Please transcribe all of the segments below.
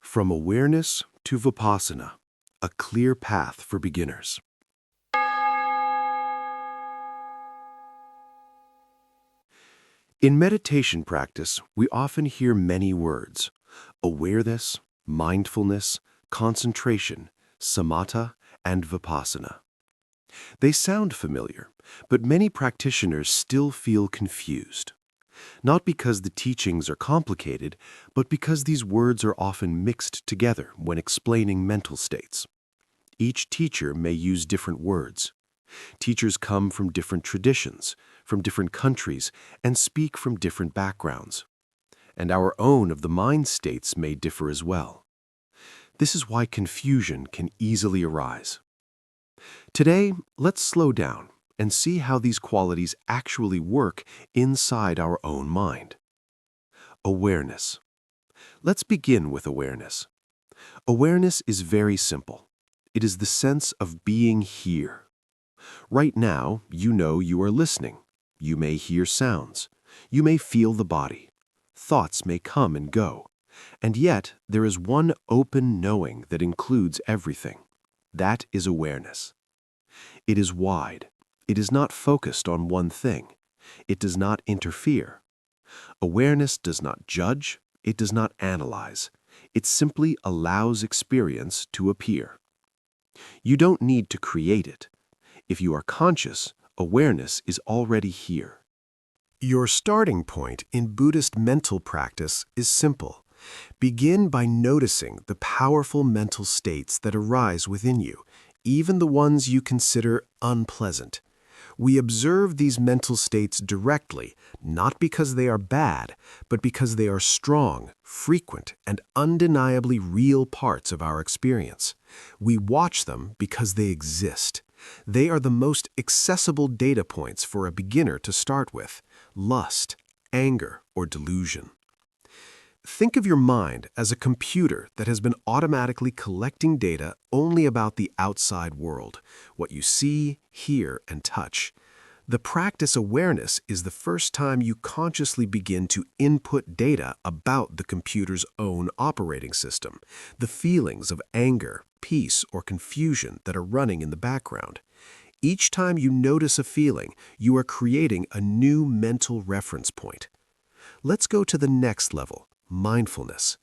From Awareness to Vipassanā, a clear path for beginners. In meditation practice, we often hear many words: awareness, mindfulness, concentration, samatha, and vipassana. They sound familiar, but many practitioners still feel confused. Not because the teachings are complicated, but because these words are often mixed together when explaining mental states. Each teacher may use different words. Teachers come from different traditions, from different countries, and speak from different backgrounds. And our own of the mind states may differ as well. This is why confusion can easily arise. Today, let's slow down and see how these qualities actually work inside our own mind. Awareness. Let's begin with awareness. Awareness is very simple. It is the sense of being here. Right now, you know you are listening. You may hear sounds. You may feel the body. Thoughts may come and go. And yet, there is one open knowing that includes everything. That is awareness. It is wide. It is not focused on one thing. It does not interfere. Awareness does not judge. It does not analyze. It simply allows experience to appear. You don't need to create it. If you are conscious, awareness is already here. Your starting point in Buddhist mental practice is simple. Begin by noticing the powerful mental states that arise within you, even the ones you consider unpleasant. We observe these mental states directly, not because they are bad, but because they are strong, frequent, and undeniably real parts of our experience. We watch them because they exist. They are the most accessible data points for a beginner to start with: lust, anger, or delusion. Think of your mind as a computer that has been automatically collecting data only about the outside world, what you see, hear, and touch. The practice awareness is the first time you consciously begin to input data about the computer's own operating system, the feelings of anger, peace, or confusion that are running in the background. Each time you notice a feeling, you are creating a new mental reference point. Let's go to the next level. Mindfulness.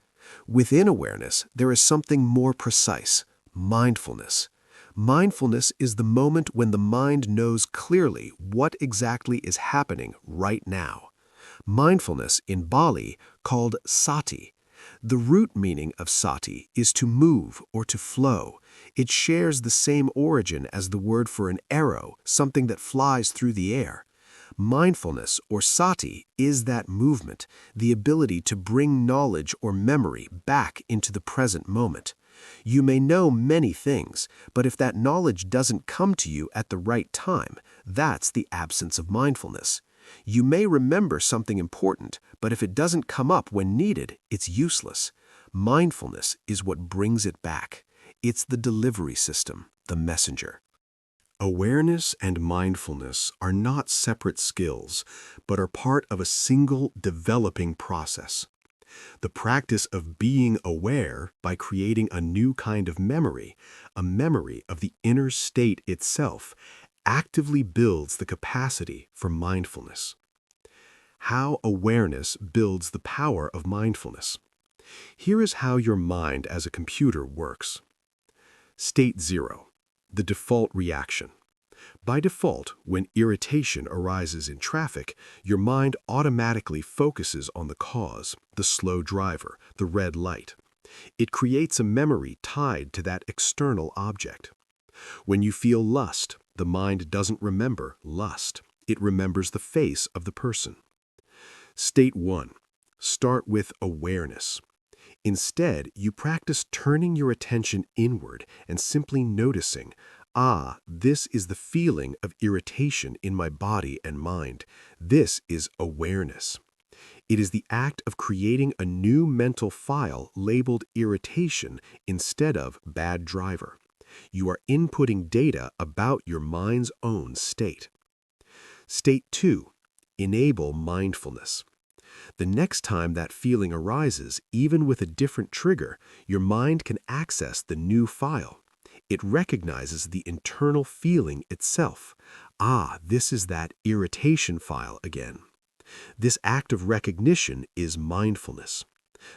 Within awareness, there is something more precise: mindfulness. Mindfulness is the moment when the mind knows clearly what exactly is happening right now. Mindfulness in Bali called sati. The root meaning of sati is to move or to flow. It shares the same origin as the word for an arrow, something that flies through the air. Mindfulness, or sati, is that movement, the ability to bring knowledge or memory back into the present moment. You may know many things, but if that knowledge doesn't come to you at the right time, that's the absence of mindfulness. You may remember something important, but if it doesn't come up when needed, it's useless. Mindfulness is what brings it back. It's the delivery system, the messenger. Awareness and mindfulness are not separate skills, but are part of a single developing process. The practice of being aware by creating a new kind of memory, a memory of the inner state itself, actively builds the capacity for mindfulness. How awareness builds the power of mindfulness. Here is how your mind as a computer works. State 0. The default reaction. By default, when irritation arises in traffic, your mind automatically focuses on the cause, the slow driver, the red light. It creates a memory tied to that external object. When you feel lust, the mind doesn't remember lust. It remembers the face of the person. State 1. Start with awareness. Instead, you practice turning your attention inward and simply noticing, this is the feeling of irritation in my body and mind. This is awareness. It is the act of creating a new mental file labeled irritation instead of bad driver. You are inputting data about your mind's own state. State 2. Enable mindfulness. The next time that feeling arises, even with a different trigger, your mind can access the new file. It recognizes the internal feeling itself. Ah, this is that irritation file again. This act of recognition is mindfulness.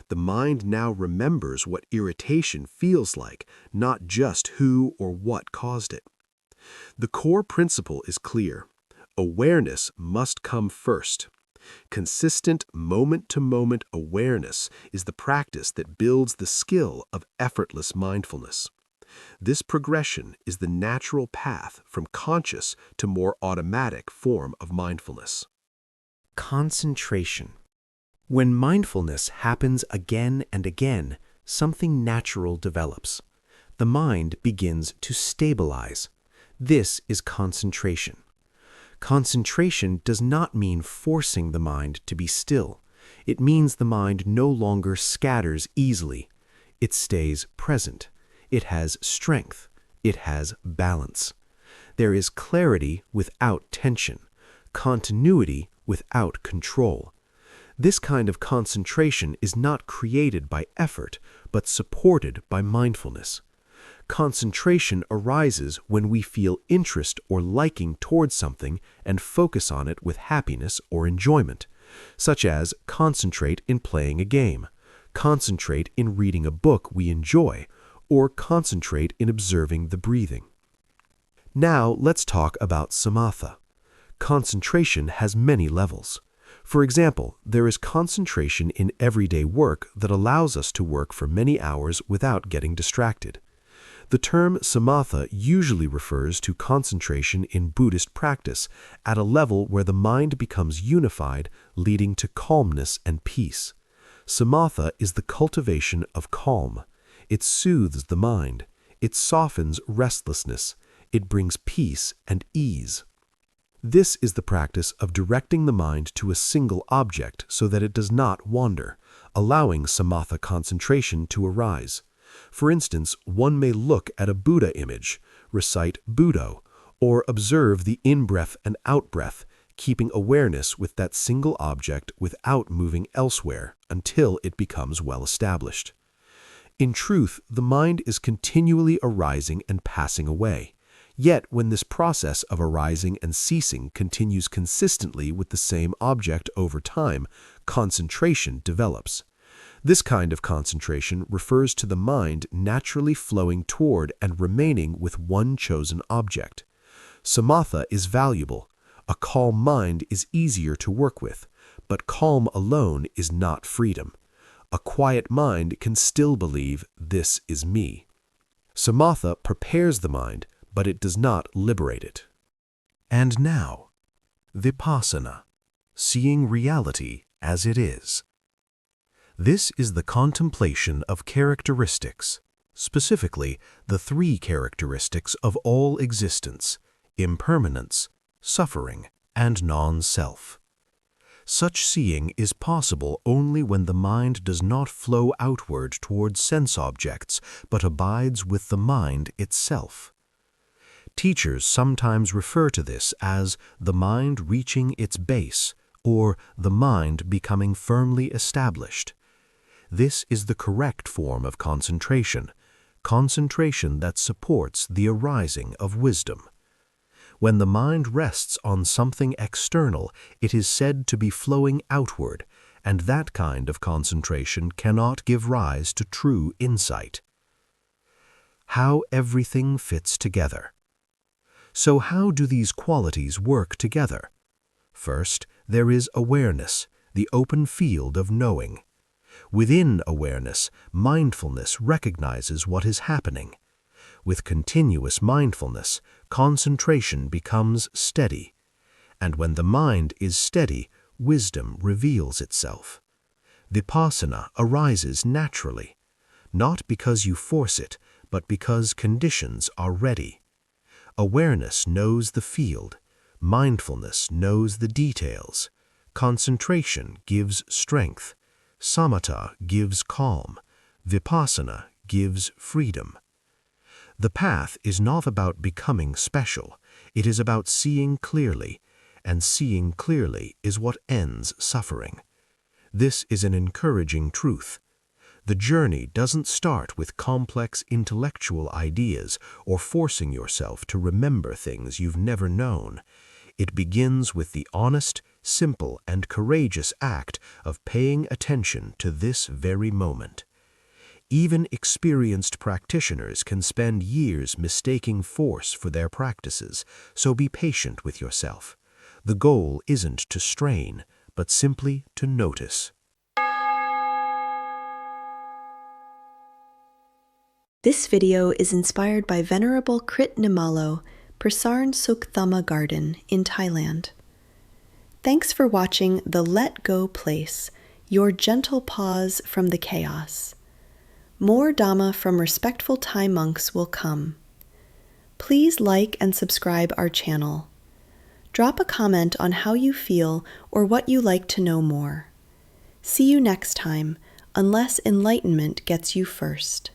The mind now remembers what irritation feels like, not just who or what caused it. The core principle is clear. Awareness must come first. Consistent moment-to-moment awareness is the practice that builds the skill of effortless mindfulness. This progression is the natural path from conscious to more automatic form of mindfulness. Concentration. When mindfulness happens again and again, something natural develops. The mind begins to stabilize. This is concentration. Concentration does not mean forcing the mind to be still. It means the mind no longer scatters easily. It stays present. It has strength. It has balance. There is clarity without tension, continuity without control. This kind of concentration is not created by effort, but supported by mindfulness. Concentration arises when we feel interest or liking towards something and focus on it with happiness or enjoyment, such as concentrate in playing a game, concentrate in reading a book we enjoy, or concentrate in observing the breathing. Now let's talk about samatha. Concentration has many levels. For example, there is concentration in everyday work that allows us to work for many hours without getting distracted. The term samatha usually refers to concentration in Buddhist practice at a level where the mind becomes unified, leading to calmness and peace. Samatha is the cultivation of calm. It soothes the mind. It softens restlessness. It brings peace and ease. This is the practice of directing the mind to a single object so that it does not wander, allowing samatha concentration to arise. For instance, one may look at a Buddha image, recite Buddho, or observe the in-breath and out-breath, keeping awareness with that single object without moving elsewhere until it becomes well established. In truth, the mind is continually arising and passing away. Yet, when this process of arising and ceasing continues consistently with the same object over time, concentration develops. This kind of concentration refers to the mind naturally flowing toward and remaining with one chosen object. Samatha is valuable. A calm mind is easier to work with, but calm alone is not freedom. A quiet mind can still believe, "This is me." Samatha prepares the mind, but it does not liberate it. And now, Vipassanā, seeing reality as it is. This is the contemplation of characteristics, specifically the three characteristics of all existence: impermanence, suffering, and non-self. Such seeing is possible only when the mind does not flow outward towards sense objects, but abides with the mind itself. Teachers sometimes refer to this as the mind reaching its base, or the mind becoming firmly established. This is the correct form of concentration that supports the arising of wisdom. When the mind rests on something external, it is said to be flowing outward, and that kind of concentration cannot give rise to true insight. How everything fits together. So how do these qualities work together? First, there is awareness, the open field of knowing. Within awareness, mindfulness recognizes what is happening. With continuous mindfulness, concentration becomes steady. And when the mind is steady, wisdom reveals itself. Vipassanā arises naturally, not because you force it, but because conditions are ready. Awareness knows the field. Mindfulness knows the details. Concentration gives strength. Samatha gives calm. Vipassanā gives freedom. The path is not about becoming special. It is about seeing clearly, and seeing clearly is what ends suffering. This is an encouraging truth. The journey doesn't start with complex intellectual ideas or forcing yourself to remember things you've never known. It begins with the honest, simple, and courageous act of paying attention to this very moment. Even experienced practitioners can spend years mistaking force for their practices, so be patient with yourself. The goal isn't to strain, but simply to notice. This video is inspired by Venerable Krit Nimalo, Prasarn Sukhthamma Garden in Thailand. Thanks for watching The Let Go Place, your gentle pause from the chaos. More Dhamma from respectful Thai monks will come. Please like and subscribe our channel. Drop a comment on how you feel or what you like to know more. See you next time, unless enlightenment gets you first.